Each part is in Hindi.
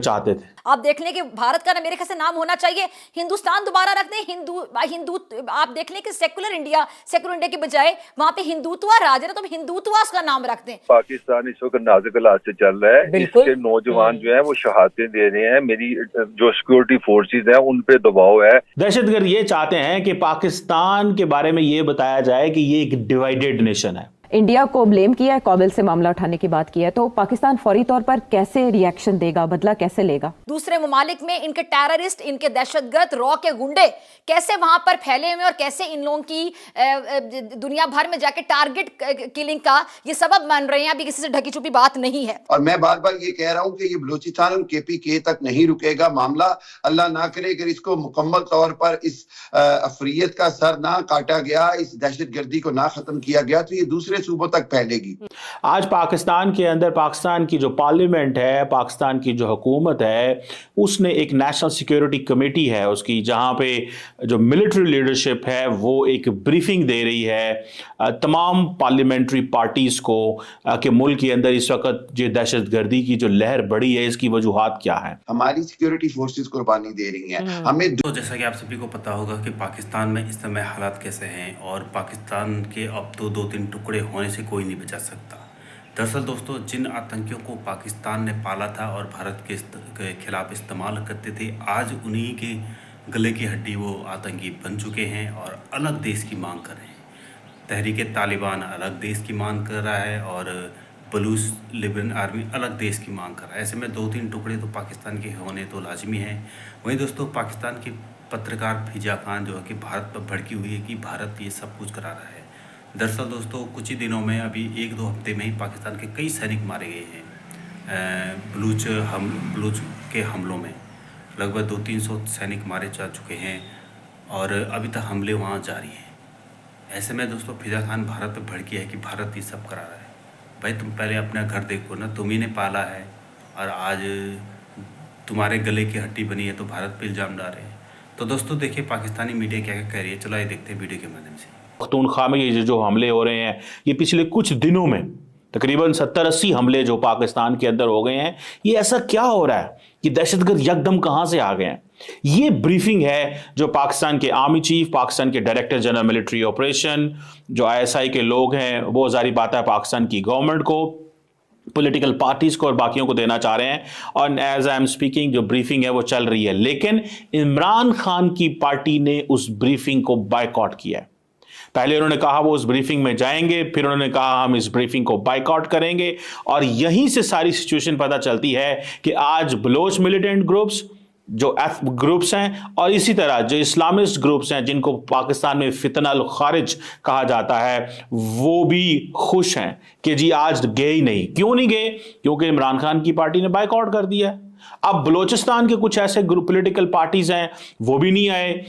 चाहते थे। आप देख लें कि भारत का ना मेरे ख्याल से नाम होना चाहिए हिंदुस्तान, दोबारा रख दें हिंदू। आप देख लें कि सेकुलर इंडिया के बजाय वहां पे हिंदुत्व राज है ना, तो हिंदुत्व का नाम रख दें। पाकिस्तान इस वक्त नाजुक हालात से चल रहा है, इसके नौजवान जो है वो शहादतें दे रहे हैं। मेरी जो सिक्योरिटी फोर्सेज हैं उन पे दबाव है। दहशतगर्द ये चाहते हैं कि पाकिस्तान के बारे में ये बताया जाए कि ये एक डिवाइडेड नेशन है। इंडिया को ब्लेम किया है, काबिल से मामला उठाने की बात की है, तो पाकिस्तान फौरी तौर पर कैसे रिएक्शन देगा, बदला कैसे लेगा? दूसरे ममालिक में इनके टेररिस्ट, इनके दहशतगर्द रॉ के गुंडे कैसे वहां पर फैले हुए और कैसे इन लोगों की दुनिया भर में जाके टारगेट किलिंग का ये सबब बन रहे हैं। अभी किसी से ढकी छुपी बात नहीं है। और मैं बार बार ये कह रहा हूं कि ये बलूचिस्तान और KPK तक नहीं रुकेगा मामला। अल्लाह ना करे अगर इसको मुकम्मल तौर पर इस अफरियत का सर ना काटा गया, इस दहशतगर्दी को ना खत्म किया गया, तो ये दूसरे सूबों तक फैलेगी। आज पाकिस्तान के अंदर पाकिस्तान की जो पार्लियामेंट है, पाकिस्तान की जो हुकूमत है, उसने एक नेशनल सिक्योरिटी कमेटी है उसकी, जहां पे जो मिलिट्री लीडरशिप है वो एक ब्रीफिंग दे रही है तमाम पार्लियामेंट्री पार्टीज को कि मुल्क के अंदर इस वक्त जो दहशतगर्दी की जो लहर बढ़ी है इसकी वजूहात क्या है। हमारी सिक्योरिटी फोर्सेस कुर्बानी दे रही हैं। हमें तो जैसा कि आप सभी को पता होगा कि पाकिस्तान में इस समय हालात कैसे हैं, और पाकिस्तान के अब तो 2-3 टुकड़े होने से कोई नहीं बचा सकता। दरअसल दोस्तों, जिन आतंकियों को पाकिस्तान ने पाला था और भारत के खिलाफ इस्तेमाल करते थे, आज उन्हीं के गले की हड्डी वो आतंकी बन चुके हैं और अलग देश की मांग कर रहे हैं। तहरीक तालिबान अलग देश की मांग कर रहा है और बलूच लिबरल आर्मी अलग देश की मांग कर रहा है। ऐसे में 2-3 टुकड़े तो पाकिस्तान के होने तो लाजमी हैं। वहीं दोस्तों, पाकिस्तान की पत्रकार फिजा खान जो है कि भारत पर भड़की हुई है कि भारत ये सब कुछ करा रहा है। दरअसल दोस्तों, कुछ ही दिनों में अभी 1-2 हफ्ते में ही पाकिस्तान के कई सैनिक मारे गए हैं बलूच के हमलों में। लगभग 200-300 सैनिक मारे जा चुके हैं और अभी तक हमले वहाँ जारी हैं। ऐसे में दोस्तों, फिजा खान भारत पर भड़की है कि भारत ये सब करा रहा है। भाई तुम पहले अपना घर देखो ना, तुम ही ने पाला है और आज तुम्हारे गले की हड्डी बनी है तो भारत पे इल्ज़ाम डाल रहे हैं। तो दोस्तों देखिए पाकिस्तानी मीडिया क्या क्या कह रही है, चलो ये देखते हैं वीडियो के माध्यम से। पख्तूनख्वा में ये जो हमले हो रहे हैं, ये पिछले कुछ दिनों में तकरीबन 70-80 हमले जो पाकिस्तान के अंदर हो गए हैं। ये ऐसा क्या हो रहा है कि दहशतगर्द यकदम कहां से आ गए हैं? ये ब्रीफिंग है जो पाकिस्तान के आर्मी चीफ, पाकिस्तान के डायरेक्टर जनरल मिलिट्री ऑपरेशन, जो ISI के लोग हैं, वो जारी बात है पाकिस्तान की गवर्नमेंट को, पॉलिटिकल पार्टीज को और बाकियों को देना चाह रहे हैं। और एज आई एम स्पीकिंग जो ब्रीफिंग है वो चल रही है, लेकिन इमरान खान की पार्टी ने उस ब्रीफिंग को बायकॉट किया है। पहले उन्होंने कहा वो उस ब्रीफिंग में जाएंगे, फिर उन्होंने कहा हम इस ब्रीफिंग को बायकॉट करेंगे। और यहीं से सारी सिचुएशन पता चलती है कि आज बलोच मिलिटेंट ग्रुप्स जो ग्रुप्स हैं और इसी तरह जो इस्लामिस्ट ग्रुप्स हैं जिनको पाकिस्तान में फितनल खारिज कहा जाता है, वो भी खुश हैं कि जी आज गए ही नहीं। क्यों नहीं गए? क्योंकि इमरान खान की पार्टी ने बायकॉट कर दिया। अब बलोचिस्तान के कुछ ऐसे ग्रुप पॉलिटिकल पार्टीज हैं वो भी नहीं आए,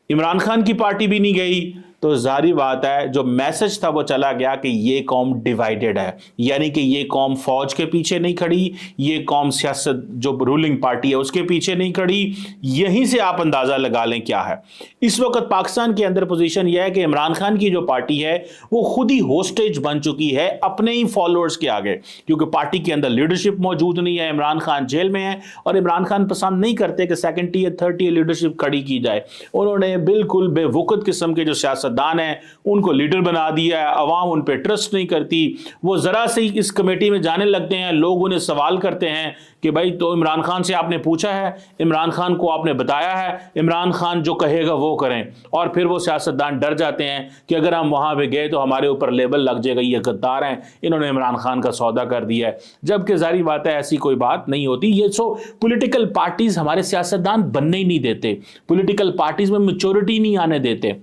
इमरान खान की पार्टी भी नहीं गई, तो जारी बात है जो मैसेज था वो चला गया कि ये कौम डिवाइडेड है, यानी कि ये कौम फौज के पीछे नहीं खड़ी, ये कौम सियासत जो रूलिंग पार्टी है उसके पीछे नहीं खड़ी। यहीं से आप अंदाजा लगा लें क्या है इस वक्त पाकिस्तान के अंदर पोजीशन यह है कि इमरान खान की जो पार्टी है वो खुद ही होस्टेज बन चुकी है अपने ही फॉलोअर्स के आगे, क्योंकि पार्टी के अंदर लीडरशिप मौजूद नहीं है। इमरान खान जेल में है और इमरान खान पसंद नहीं करते कि 2nd tier 3rd tier leadership खड़ी की जाए। उन्होंने बिल्कुल बेवकूफ किस्म के जो सियासतदान है उनको लीडर बना दिया है। अवाम उन पे ट्रस्ट नहीं करती। वो जरा से इस कमेटी में जाने लगते हैं, लोग उन्हें सवाल करते हैं कि भाई तो इमरान खान से आपने पूछा है, इमरान खान को आपने बताया है, इमरान खान जो कहेगा वो करें। और फिर वो सियासतदान डर जाते हैं कि अगर हम वहां पे गए तो हमारे ऊपर लेबल लग जाएगा, ये गद्दार हैं, इन्होंने इमरान खान का सौदा कर दिया है। जबकि जारी बात है ऐसी कोई बात नहीं होती। ये सो पॉलिटिकल पार्टीज हमारे सियासतदान बनने ही नहीं देते, पॉलिटिकल पार्टीज में मैच्योरिटी नहीं आने देते।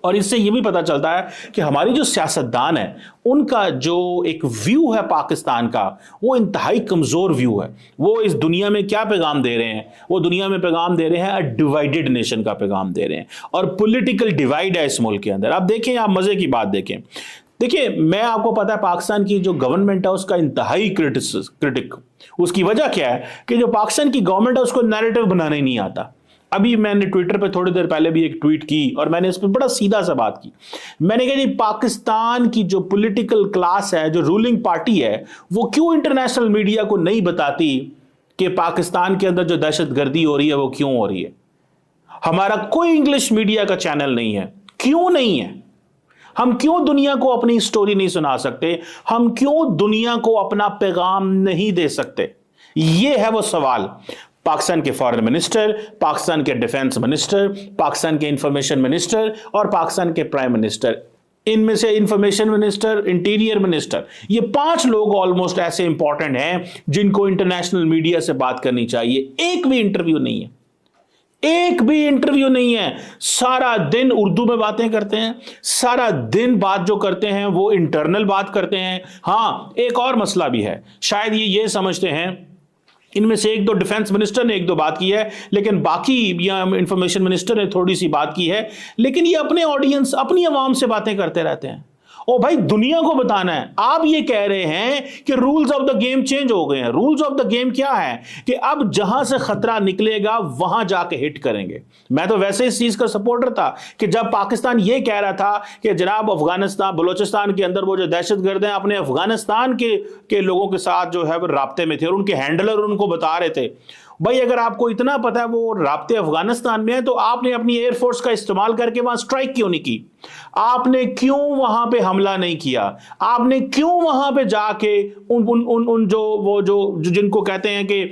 और इससे यह भी पता चलता है कि हमारी जो सियासतदान है उनका जो एक व्यू है पाकिस्तान का, वो इंतहाई कमजोर व्यू है। वो इस दुनिया में क्या पैगाम दे रहे हैं? वो दुनिया में पैगाम दे रहे हैं डिवाइडेड नेशन का पैगाम दे रहे हैं, और पॉलिटिकल डिवाइड है इस मुल्क के अंदर। आप देखें, आप मजे की बात देखें, देखिए मैं आपको पता है पाकिस्तान की जो गवर्नमेंट है उसका इंतहाई क्रिटिक। उसकी वजह क्या है कि जो पाकिस्तान की गवर्नमेंट है उसको नैरेटिव बनाने नहीं आता। अभी मैंने ट्विटर पे थोड़ी देर पहले भी एक ट्वीट की और मैंने इस पर बड़ा सीधा सा बात की। मैंने कहा जी पाकिस्तान की जो पॉलिटिकल क्लास है, जो रूलिंग पार्टी है, वो क्यों इंटरनेशनल मीडिया को नहीं बताती कि पाकिस्तान के अंदर जो दहशतगर्दी हो रही है वो क्यों हो रही है। हमारा कोई इंग्लिश मीडिया का चैनल नहीं है। क्यों नहीं है? हम क्यों दुनिया को अपनी स्टोरी नहीं सुना सकते? हम क्यों दुनिया को अपना पैगाम नहीं दे सकते? यह है वो सवाल। पाकिस्तान के फॉरेन मिनिस्टर, पाकिस्तान के डिफेंस मिनिस्टर, पाकिस्तान के इंफॉर्मेशन मिनिस्टर और पाकिस्तान के प्राइम मिनिस्टर, इनमें से इंफॉर्मेशन मिनिस्टर, इंटीरियर मिनिस्टर, ये 5 लोग ऑलमोस्ट ऐसे इंपॉर्टेंट हैं जिनको इंटरनेशनल मीडिया से बात करनी चाहिए। एक भी इंटरव्यू नहीं है, एक भी इंटरव्यू नहीं है। सारा दिन उर्दू में बातें करते हैं, सारा दिन बात जो करते हैं वो इंटरनल बात करते हैं। हां, एक और मसला भी है, शायद ये समझते हैं, इनमें से 1-2 डिफेंस मिनिस्टर ने 1-2 बात की है, लेकिन बाकी या इंफॉर्मेशन मिनिस्टर ने थोड़ी सी बात की है, लेकिन ये अपने ऑडियंस, अपनी आवाम से बातें करते रहते हैं। ओ भाई, दुनिया को बताना है। आप ये कह रहे हैं कि rules of the game change हो गए हैं। रूल्स ऑफ द गेम क्या है कि अब जहां से खतरा निकलेगा वहां जाके हिट करेंगे। मैं तो वैसे इस चीज का सपोर्टर था कि जब पाकिस्तान ये कह रहा था कि जनाब अफगानिस्तान, बलोचिस्तान के अंदर वो जो दहशतगर्द हैं अपने अफगानिस्तान के लोगों के साथ जो है वो राब्ते में थे और उनके हैंडलर उनको बता रहे थे, भाई अगर आपको इतना पता है वो राब्ते अफगानिस्तान में है तो आपने अपनी एयरफोर्स का इस्तेमाल करके वहां स्ट्राइक क्यों नहीं की? आपने क्यों वहां पे हमला नहीं किया? आपने क्यों वहां पे जाके उन जो जिनको कहते हैं कि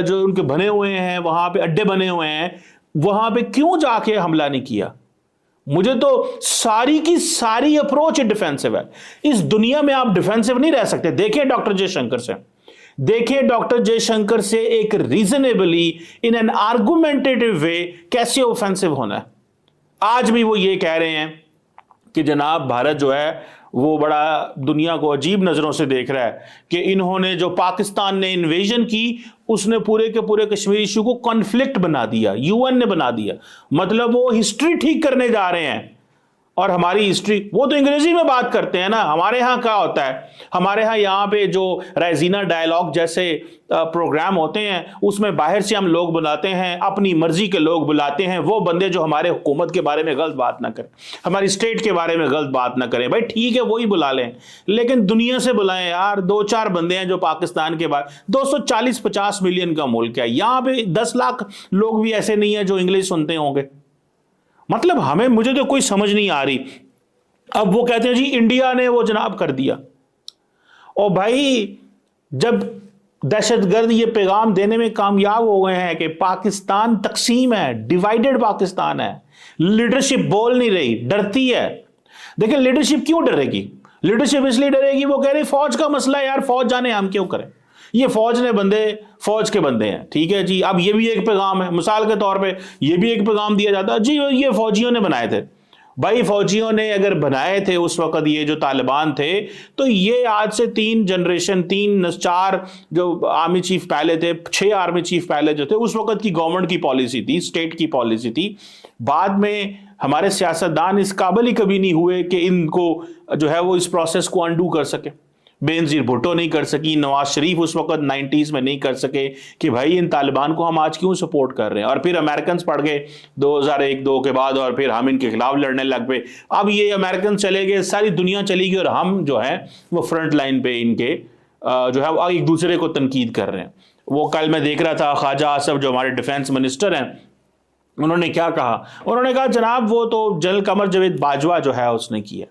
जो उनके बने हुए हैं, वहां पे अड्डे बने हुए हैं, वहां पे क्यों जाके हमला नहीं किया? मुझे तो सारी की सारी अप्रोच डिफेंसिव है। इस दुनिया में आप डिफेंसिव नहीं रह सकते। देखिए डॉक्टर जयशंकर से, देखिए डॉक्टर जयशंकर से एक रीजनेबली इन एन आर्गुमेंटेटिव वे कैसे ऑफेंसिव होना है। आज भी वो ये कह रहे हैं कि जनाब भारत जो है वो बड़ा दुनिया को अजीब नजरों से देख रहा है कि इन्होंने जो पाकिस्तान ने इन्वेजन की उसने पूरे के पूरे कश्मीर इशू को कॉन्फ्लिक्ट बना दिया, यूएन ने बना दिया। मतलब वो हिस्ट्री ठीक करने जा रहे हैं। और हमारी हिस्ट्री, वो तो अंग्रेजी में बात करते हैं ना। हमारे यहाँ क्या होता है, हमारे यहाँ पे जो राइजीना डायलॉग जैसे प्रोग्राम होते हैं उसमें बाहर से हम लोग बुलाते हैं, अपनी मर्जी के लोग बुलाते हैं, वो बंदे जो हमारे हुकूमत के बारे में गलत बात ना करें, हमारी स्टेट के बारे में गलत बात ना करें। भाई ठीक है, वही बुला लें, लेकिन दुनिया से बुलाएं यार। 2-4 बंदे हैं जो पाकिस्तान के बाद 240-50 मिलियन का मुल्क है, यहाँ पे 10 लाख लोग भी ऐसे नहीं है जो इंग्लिश सुनते होंगे। मतलब मुझे तो कोई समझ नहीं आ रही। अब वो कहते हैं जी इंडिया ने वो जनाब कर दिया। और भाई जब दहशतगर्द ये पैगाम देने में कामयाब हो गए हैं कि पाकिस्तान तकसीम है, डिवाइडेड पाकिस्तान है, लीडरशिप बोल नहीं रही, डरती है। देखिए लीडरशिप क्यों डरेगी? लीडरशिप इसलिए डरेगी, वो कह रही फौज का मसला है यार, फौज जाने हम क्यों करें, ये फौज ने बंदे, फौज के बंदे हैं। ठीक है जी, अब ये भी एक पैगाम है, मिसाल के तौर पे ये भी एक पैगाम दिया जाता है जी ये फौजियों ने बनाए थे। भाई फौजियों ने अगर बनाए थे उस वक्त ये जो तालिबान थे, तो ये आज से 3 जनरेशन 4 जो आर्मी चीफ पहले थे, 6 आर्मी चीफ पहले जो थे, उस वक्त की गवर्नमेंट की पॉलिसी थी, स्टेट की पॉलिसी थी। बाद में हमारे सियासतदान इस काबिल ही कभी नहीं हुए कि इनको जो है वो इस प्रोसेस को अंडू कर सके। बेनजीर भुट्टो नहीं कर सकी, नवाज शरीफ उस वक्त 90s में नहीं कर सके कि भाई इन तालिबान को हम आज क्यों सपोर्ट कर रहे हैं। और फिर अमेरिकन पड़ गए 2001-2 के बाद, और फिर हम इनके खिलाफ लड़ने लग पे। अब ये अमेरिकन चले गए, सारी दुनिया चली गई, और हम जो है वो फ्रंट लाइन पे इनके जो है एक दूसरे को तनकीद कर रहे हैं। वो कल मैं देख रहा था ख्वाजा आसफ जो हमारे डिफेंस मिनिस्टर हैं, उन्होंने क्या कहा, उन्होंने कहा जनाब वो तो जनरल कमर जावेद बाजवा जो है उसने किया।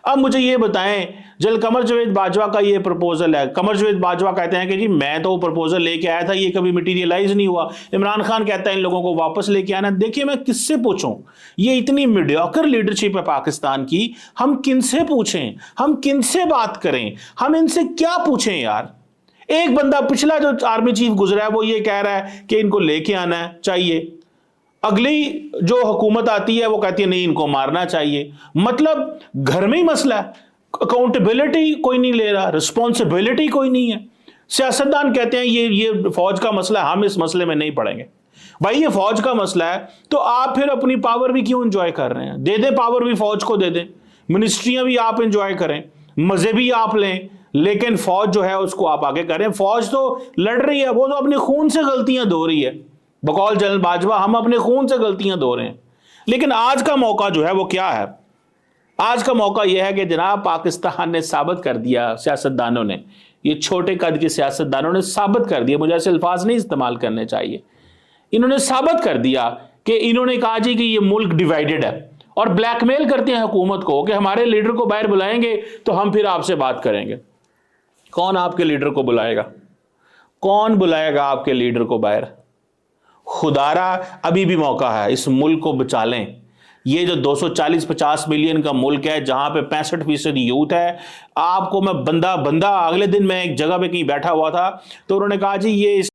अब मुझे ये बताएं, जनरल कमर जावेद बाजवा का ये प्रपोजल है, कमर जावेद बाजवा कहते हैं कि जी मैं तो प्रपोजल लेके आया था, ये कभी मटेरियलाइज नहीं हुआ। इमरान खान कहता है इन लोगों को वापस लेके आना। देखिए मैं किससे पूछूं, ये इतनी मीडियोकर लीडरशिप है पाकिस्तान की, हम किनसे पूछें, हम किनसे बात करें, हम इनसे क्या पूछें यार। एक बंदा पिछला जो आर्मी चीफ गुजरा है वो ये कह रहा है कि इनको लेके आना चाहिए, अगली जो हुकूमत आती है वो कहती है नहीं इनको मारना चाहिए। मतलब घर में ही मसला है, अकाउंटेबिलिटी कोई नहीं ले रहा, रिस्पॉन्सिबिलिटी कोई नहीं है। सियासतदान कहते हैं ये फौज का मसला है, हम इस मसले में नहीं पड़ेंगे। भाई ये फौज का मसला है तो आप फिर अपनी पावर भी क्यों एंजॉय कर रहे हैं? दे दें पावर भी फौज को दे दें, मिनिस्ट्रियां भी आप एंजॉय करें, मजे भी आप लें, लेकिन फौज जो है उसको आप आगे करें। फौज तो लड़ रही है, वो तो अपने खून से गलतियां धो रही है। बकौल जनरल बाजवा हम अपने खून से गलतियां धो रहे हैं। लेकिन आज का मौका जो है वो क्या है? आज का मौका यह है कि जनाब पाकिस्तान ने साबित कर दिया, सियासतदानों ने, ये छोटे कद के सियासतदानों ने साबित कर दिया, मुझे ऐसे अल्फाज नहीं इस्तेमाल करने चाहिए, इन्होंने साबित कर दिया कि इन्होंने कहा जी कि ये मुल्क डिवाइडेड है और ब्लैकमेल करते हैं हुकूमत को कि हमारे लीडर को बाहर बुलाएंगे तो हम फिर आपसे बात करेंगे। कौन आपके लीडर को बुलाएगा? कौन बुलाएगा आपके लीडर को बाहर? खुदारा अभी भी मौका है, इस मुल्क को बचा लें। ये जो 240-50 मिलियन का मुल्क है जहां पे 65% यूथ है, आपको मैं बंदा अगले दिन मैं एक जगह पे कहीं बैठा हुआ था तो उन्होंने कहा जी ये